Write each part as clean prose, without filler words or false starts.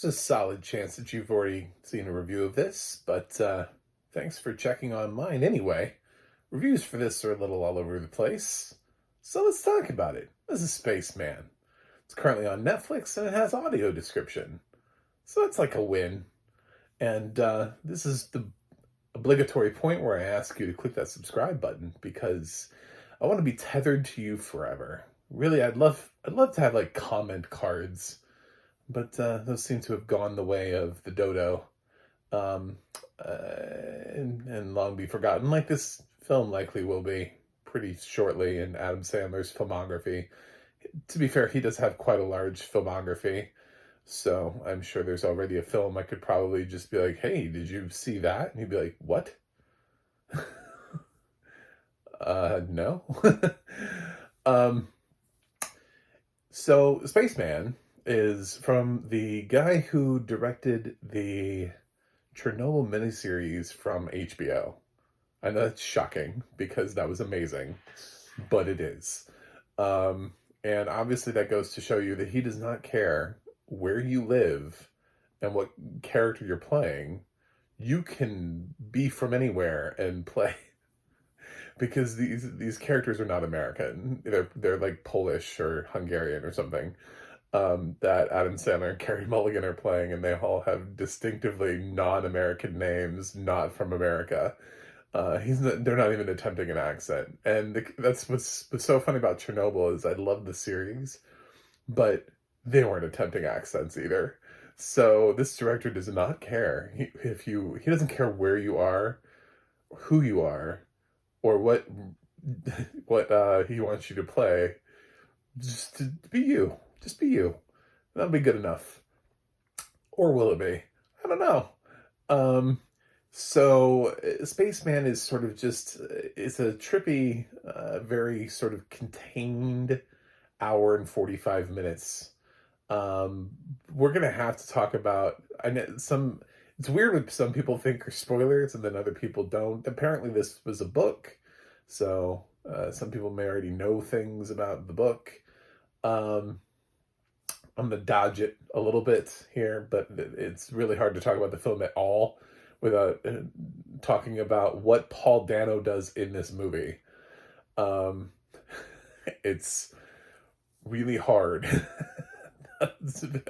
There's a solid chance that you've already seen a review of this, but thanks for checking on mine anyway. Reviews for this are a little all over the place, so let's talk about it. This is Spaceman. It's currently on Netflix and it has audio description, so that's like a win. And this is the obligatory point where I ask you to click that subscribe button because I want to be tethered to you forever. Really, I'd love to have like comment cards, but those seem to have gone the way of the dodo, um, and long be forgotten, like this film likely will be pretty shortly in Adam Sandler's filmography. To be fair, he does have quite a large filmography, so I'm sure there's already a film I could probably just be like, hey, did you see that? And he'd be like, what? No. um, so Spaceman is from the guy who directed the Chernobyl miniseries from HBO. I know that's shocking because that was amazing, but it is. And obviously that goes to show you that he does not care where you live and what character you're playing. You can be from anywhere and play because these characters are not American. They're like Polish or Hungarian or something. That Adam Sandler and Carey Mulligan are playing, and they all have distinctively non-American names, not from America. They're not even attempting an accent, and that's what's so funny about Chernobyl is I love the series, but they weren't attempting accents either. So this director does not care he doesn't care where you are, who you are, or what he wants you to play. Just to be you. Just be you. That'll be good enough. Or will it be? I don't know. So Spaceman is sort of just, it's a trippy, very sort of contained hour and 45 minutes. We're going to have to talk about, I know it's weird when some people think are spoilers and then other people don't. Apparently this was a book, so some people may already know things about the book. I'm going to dodge it a little bit here, but it's really hard to talk about the film at all without talking about what Paul Dano does in this movie. It's really hard.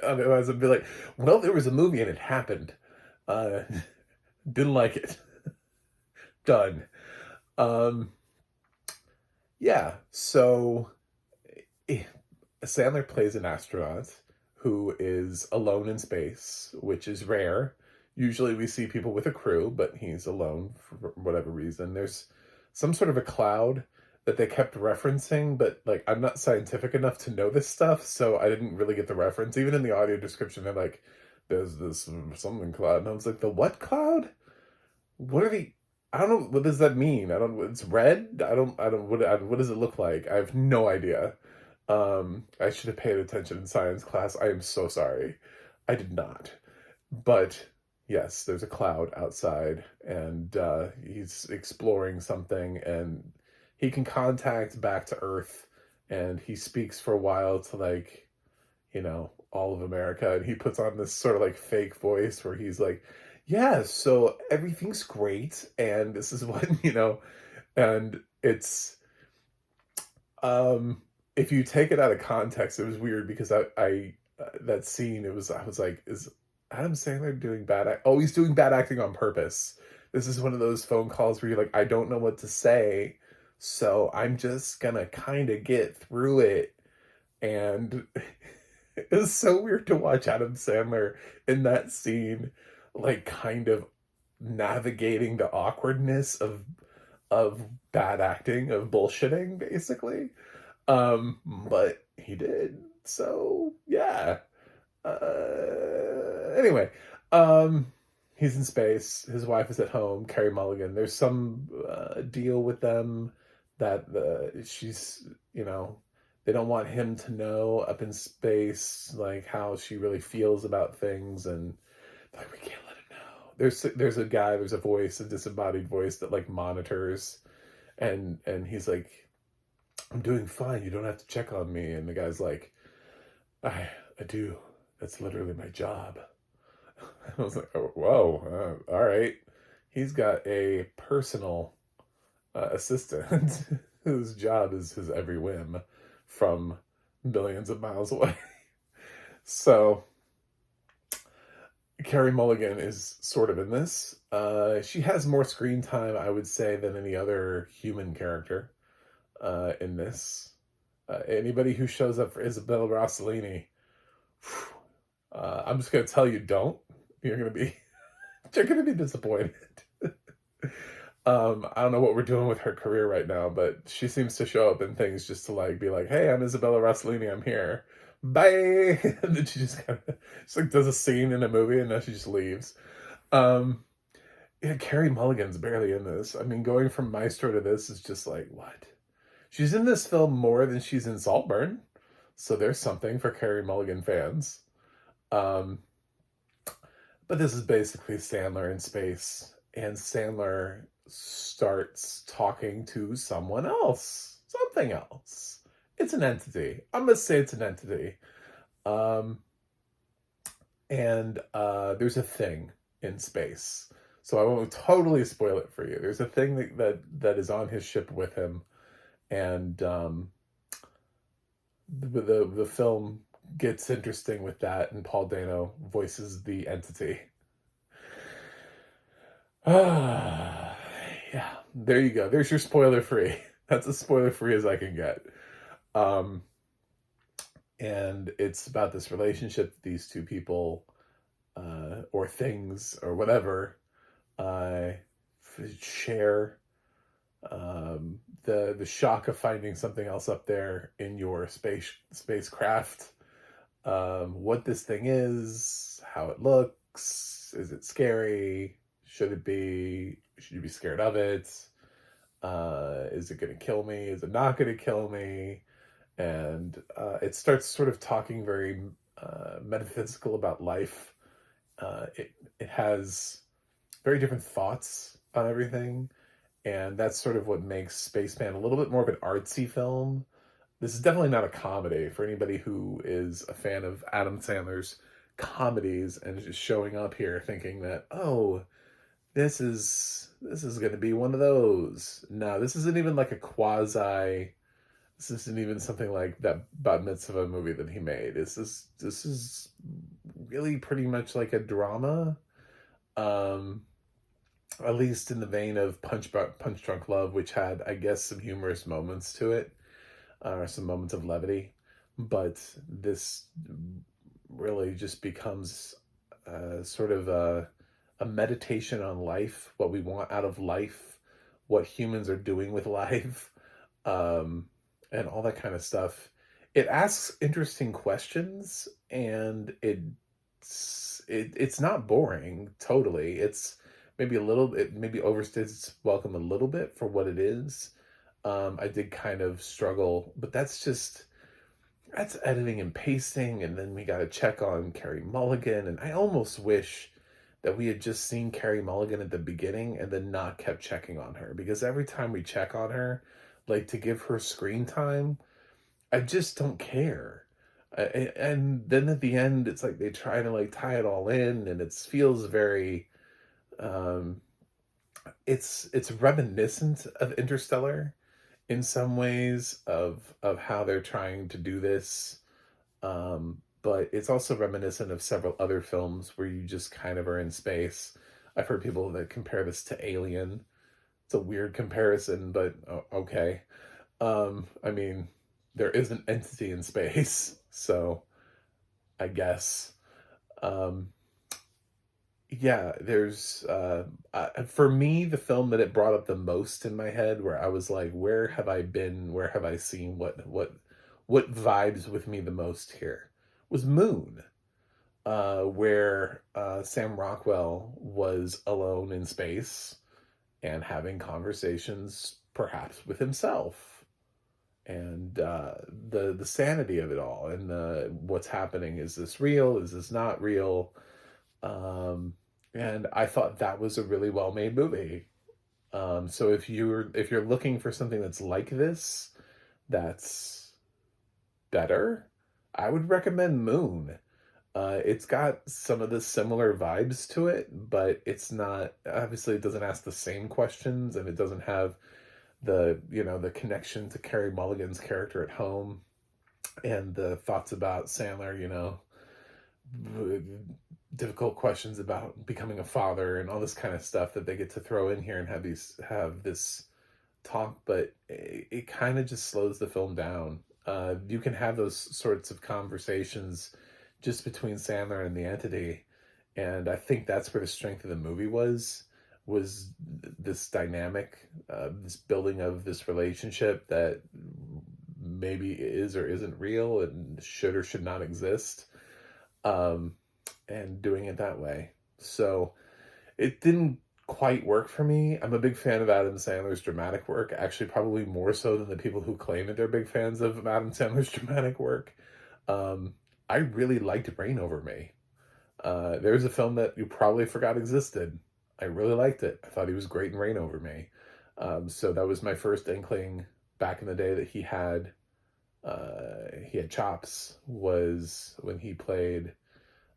Otherwise, I'd be like, well, there was a movie and it happened. Didn't like it. Done. Yeah, so Sandler plays an astronaut who is alone in space, which is rare. Usually we see people with a crew, but he's alone for whatever reason. There's some sort of a cloud that they kept referencing, but like I'm not scientific enough to know this stuff, so I didn't really get the reference. Even in the audio description, they're like, there's this something cloud. And I was like, the what cloud? What are the... I don't know, what does that mean? I don't... It's red? What does it look like? I have no idea. I should have paid attention in science class. I am so sorry. I did not. But yes, there's a cloud outside, and he's exploring something, and he can contact back to Earth, and he speaks for a while to, like, all of America, and he puts on this sort of like fake voice where he's like, yeah, so everything's great, and this is what, and it's, if you take it out of context, it was weird because I that scene, I was like, is Adam Sandler doing oh, he's doing bad acting on purpose. This is one of those phone calls where you're like, I don't know what to say, so I'm just gonna kind of get through it. And it was so weird to watch Adam Sandler in that scene, like kind of navigating the awkwardness of bad acting, of bullshitting, basically. But he did. So yeah. Anyway, he's in space. His wife is at home, Carey Mulligan. There's some deal with them that she's, they don't want him to know up in space, like how she really feels about things, and like, we can't let him know. There's a voice, a disembodied voice that like monitors, and he's like, I'm doing fine. You don't have to check on me. And the guy's like, I do. That's literally my job. I was like, oh, whoa, all right. He's got a personal assistant whose job is his every whim from billions of miles away. So Carey Mulligan is sort of in this. She has more screen time, I would say, than any other human character in this. Anybody who shows up for Isabella Rossellini, I'm just gonna tell you, don't. You're gonna be you're gonna be disappointed. I don't know what we're doing with her career right now, but she seems to show up in things just to like be like, "Hey, I'm Isabella Rossellini. I'm here. Bye." And then she just kind of just like does a scene in a movie, and then she just leaves. Um, yeah, Carey Mulligan's barely in this. I mean, going from Maestro to this is just like what? She's in this film more than she's in Saltburn, so there's something for Carey Mulligan fans. Um, but this is basically Sandler in space, and Sandler starts talking to someone else, something else. It's an entity. I'm gonna say it's an entity. Um, and there's a thing in space, so I won't totally spoil it for you. There's a thing that is on his ship with him, and the film gets interesting with that, and Paul Dano voices the entity. Ah, yeah, there you go. There's your spoiler free. That's as spoiler free as I can get. Um, and it's about this relationship these two people, or things, or whatever, uh, share. The shock of finding something else up there in your spacecraft. What this thing is, how it looks, is it scary? Should it be? Should you be scared of it? Is it going to kill me? Is it not going to kill me? And it starts sort of talking very metaphysical about life. It has very different thoughts on everything, and that's sort of what makes Spaceman a little bit more of an artsy film. This is definitely not a comedy for anybody who is a fan of Adam Sandler's comedies and is just showing up here thinking that, oh, this is going to be one of those. No, this isn't even like a quasi. This isn't even something like that Bat Mitzvah movie that he made. This is really pretty much like a drama, um, at least in the vein of Punch Drunk Love, which had, I guess, some humorous moments to it, or some moments of levity. But this really just becomes sort of a meditation on life, what we want out of life, what humans are doing with life, and all that kind of stuff. It asks interesting questions, and it's not boring totally. It's maybe a little, it maybe overstays its welcome a little bit for what it is. I did kind of struggle, but that's editing and pasting, and then we got to check on Carey Mulligan, and I almost wish that we had just seen Carey Mulligan at the beginning and then not kept checking on her, because every time we check on her, like to give her screen time, I just don't care. And then at the end, it's like they try to like tie it all in, and it feels very, um, it's reminiscent of Interstellar in some ways of how they're trying to do this. But it's also reminiscent of several other films where you just kind of are in space. I've heard people that compare this to Alien. It's a weird comparison, but okay. I mean, there is an entity in space, so I guess. Um, yeah, there's for me the film that it brought up the most in my head, where I was like, where have I been? Where have I seen? What vibes with me the most here was Moon, where Sam Rockwell was alone in space and having conversations, perhaps with himself, and the sanity of it all, and what's happening. Is this real? Is this not real? Um, and I thought that was a really well made movie. So if you're looking for something that's like this, that's better, I would recommend Moon. It's got some of the similar vibes to it, but it's not, obviously, it doesn't ask the same questions, and it doesn't have the connection to Carey Mulligan's character at home and the thoughts about Sandler, difficult questions about becoming a father and all this kind of stuff that they get to throw in here and have this talk, but it kind of just slows the film down. You can have those sorts of conversations just between Sandler and the entity, and I think that's where the strength of the movie was this dynamic, this building of this relationship that maybe is or isn't real and should or should not exist, um, and doing it that way. So it didn't quite work for me. I'm a big fan of Adam Sandler's dramatic work, actually, probably more so than the people who claim that they're big fans of Adam Sandler's dramatic work. I really liked Rain Over Me. There's a film that you probably forgot existed. I really liked it. I thought he was great in Rain Over Me. So that was my first inkling back in the day that he had chops, was when he played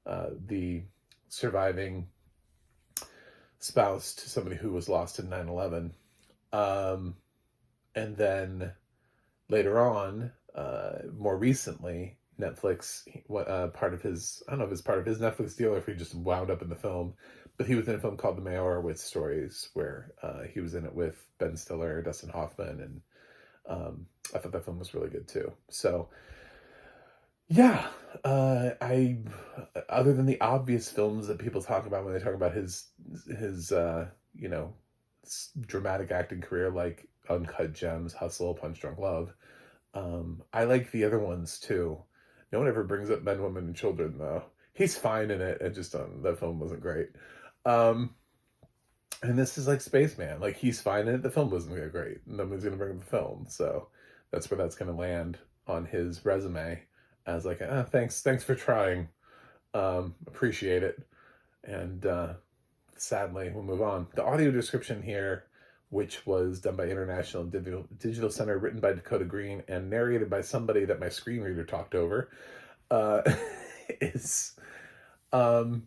the surviving spouse to somebody who was lost in 9/11. And then later on, more recently, Netflix, part of his, I don't know if it's part of his Netflix deal or if he just wound up in the film, but he was in a film called The Meyerowitz Stories, where he was in it with Ben Stiller, Dustin Hoffman, and I thought that film was really good too. So yeah, I other than the obvious films that people talk about when they talk about his dramatic acting career, like Uncut Gems, Hustle, Punch Drunk Love, I like the other ones too. No one ever brings up Men, Women, and Children, though. He's fine in it. It just that film wasn't great. And this is like Spaceman. Like, he's fine in it. The film wasn't that great. Nobody's gonna bring up the film, so that's where that's gonna land on his resume, as like, thanks for trying, appreciate it, and sadly we'll move on. The audio description here, which was done by International Digital Center, written by Dakota Green, and narrated by somebody that my screen reader talked over, is, I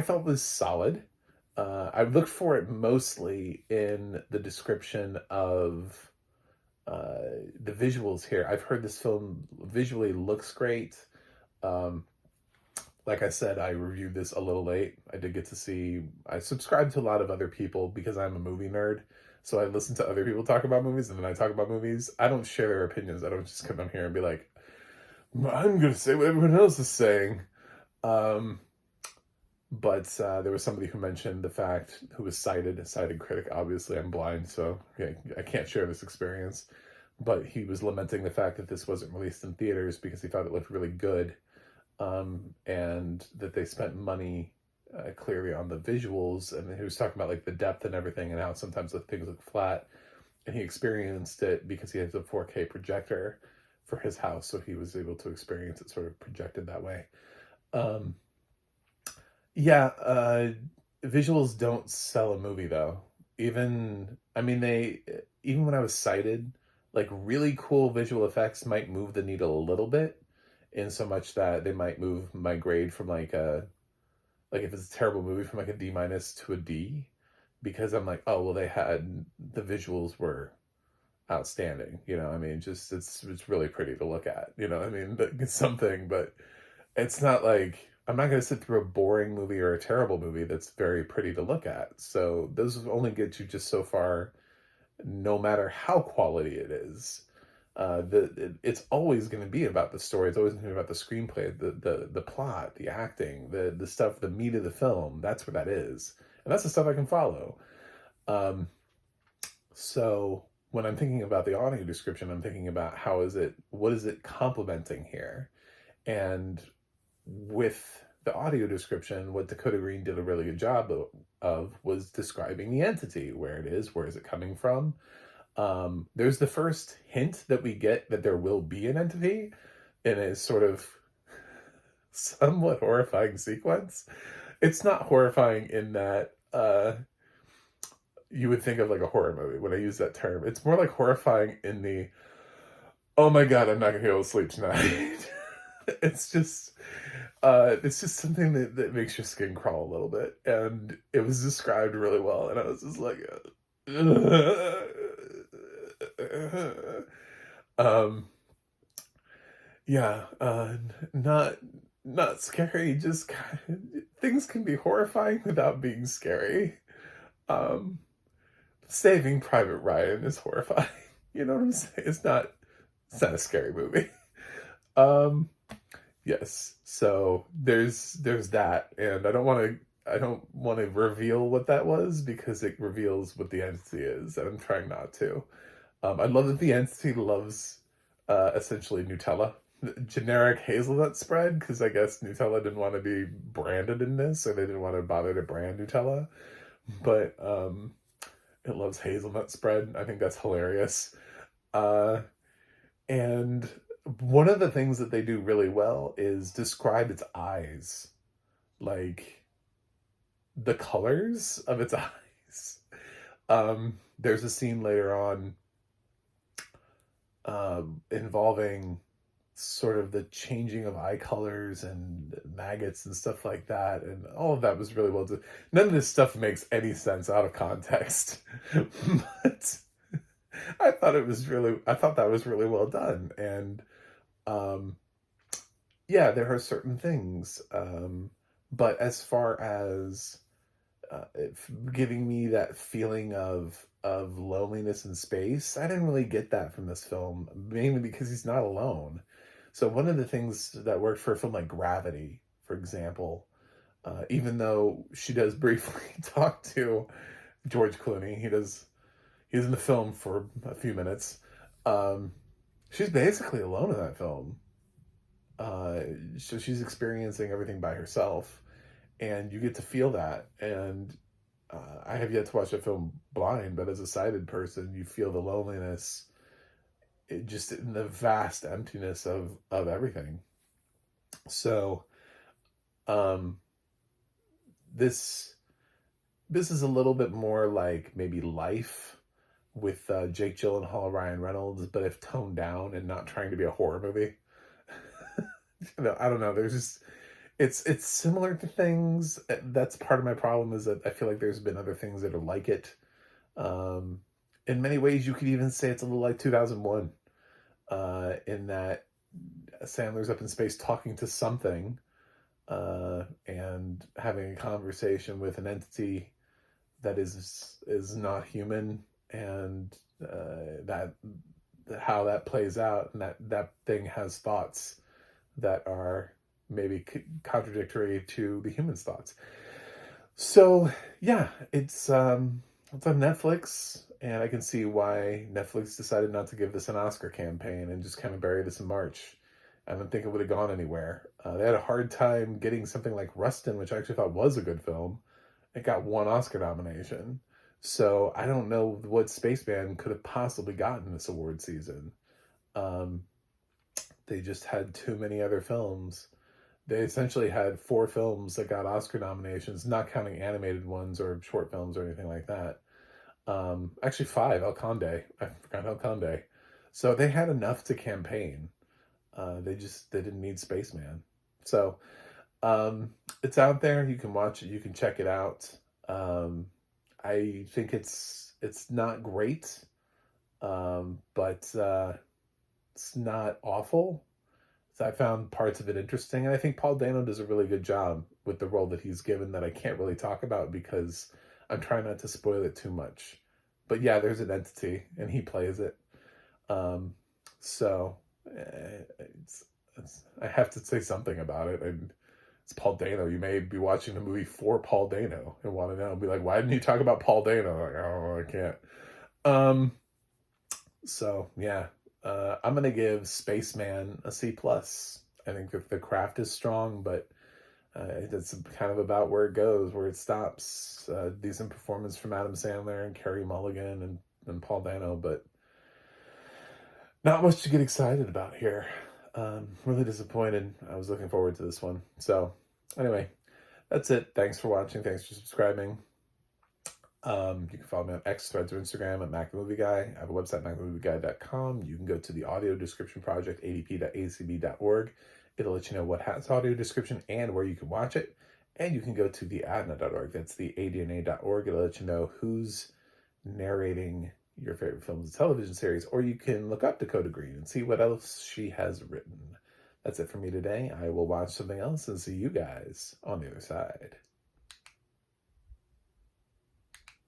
thought was solid. I looked for it mostly in the description of the visuals here. I've heard this film visually looks great. Like I said, I reviewed this a little late. I subscribe to a lot of other people because I'm a movie nerd. So I listen to other people talk about movies, and then I talk about movies. I don't share their opinions. I don't just come on here and be like, I'm going to say what everyone else is saying. But there was somebody who mentioned the fact, who was a cited critic. Obviously, I'm blind, so I can't share this experience. But he was lamenting the fact that this wasn't released in theaters because he thought it looked really good. And that they spent money clearly on the visuals, and he was talking about like the depth and everything, and how sometimes the things look flat, and he experienced it because he has a 4K projector for his house, so he was able to experience it sort of projected that way. Visuals don't sell a movie, though. Even when I was cited, like, really cool visual effects might move the needle a little bit, in so much that they might move my grade from like if it's a terrible movie, from like a D- to a D, because I'm like, oh well, the visuals were outstanding, just it's really pretty to look at, it's something. But it's not like, I'm not going to sit through a boring movie or a terrible movie that's very pretty to look at. So those only get you just so far, no matter how quality it is. It's always going to be about the story. It's always going to be about the screenplay, the plot, the acting, the stuff, the meat of the film. That's what that is, and that's the stuff I can follow. So when I'm thinking about the audio description, I'm thinking about what is it complementing here, and with the audio description, what Dakota Green did a really good job of was describing the entity, where it is, where is it coming from. There's the first hint that we get that there will be an entity in a sort of somewhat horrifying sequence. It's not horrifying in that you would think of like a horror movie when I use that term. It's more like horrifying in the, oh my god, I'm not gonna be able to sleep tonight. It's just, It's just something that makes your skin crawl a little bit, and it was described really well, and I was just like, um, yeah, not scary, just kind of, things can be horrifying without being scary. Um, Saving Private Ryan is horrifying. You know what I'm saying? It's not a scary movie. Um, yes. So there's that, and I don't want to reveal what that was because it reveals what the entity is, and I'm trying not to. I love that the entity loves essentially Nutella, generic hazelnut spread, because I guess Nutella didn't want to be branded in this, or they didn't want to bother to brand Nutella. But it loves hazelnut spread. I think that's hilarious. Uh, and one of the things that they do really well is describe its eyes, like the colors of its eyes. There's a scene later on involving sort of the changing of eye colors and maggots and stuff like that, and all of that was really well done. None of this stuff makes any sense out of context, but I thought that was really well done, and um, yeah, there are certain things, but as far as giving me that feeling of loneliness in space, I didn't really get that from this film, mainly because he's not alone. So one of the things that worked for a film like Gravity, for example, even though she does briefly talk to George Clooney, he's in the film for a few minutes. Um, she's basically alone in that film. Uh, so she's experiencing everything by herself, and you get to feel that. And I have yet to watch a film blind, but as a sighted person, you feel the loneliness, just in the vast emptiness of everything. So, um, this this is a little bit more like maybe Life with Jake Gyllenhaal, Ryan Reynolds, but if toned down and not trying to be a horror movie. I don't know. There's just it's similar to things. That's part of my problem, is that I feel like there's been other things that are like it. Um, in many ways, you could even say it's a little like 2001, in that Sandler's up in space talking to something, and having a conversation with an entity that is not human, and that how that plays out, and that thing has thoughts that are maybe contradictory to the human's thoughts. So yeah, it's on Netflix, and I can see why Netflix decided not to give this an Oscar campaign and just kind of bury this in March. I don't think it would have gone anywhere. They had a hard time getting something like Rustin, which I actually thought was a good film. It got one Oscar nomination. So I don't know what Spaceman could have possibly gotten this award season. Um, they just had too many other films. They essentially had four films that got Oscar nominations, not counting animated ones or short films or anything like that. Actually, five. El Conde. I forgot El Conde. So they had enough to campaign. They didn't need Spaceman. So it's out there. You can watch it. You can check it out. Um, I think it's not great, but it's not awful. So I found parts of it interesting, and I think Paul Dano does a really good job with the role that he's given, that I can't really talk about because I'm trying not to spoil it too much. But yeah, there's an entity, and he plays it. Um, so I have to say something about it, and it's Paul Dano. You may be watching the movie for Paul Dano and want to know, be like, why didn't you talk about Paul Dano? Like, oh, I can't. Um, so yeah, I'm gonna give Spaceman a C plus. I think that the craft is strong, but it's kind of about where it goes, where it stops. Decent performance from Adam Sandler and Carey Mulligan and Paul Dano, but not much to get excited about here. Really disappointed. I was looking forward to this one. So anyway, that's it. Thanks for watching. Thanks for subscribing. You can follow me on X, Threads, or Instagram at Mac the Movie Guy. I have a website, macthemovieguy.com. You can go to the audio description project, adp.acb.org, It'll let you know what has audio description and where you can watch it. And you can go to the ADNA.org. That's the ADNA.org. It'll let you know who's narrating your favorite films and television series. Or you can look up Dakota Green and see what else she has written. That's it for me today. I will watch something else and see you guys on the other side.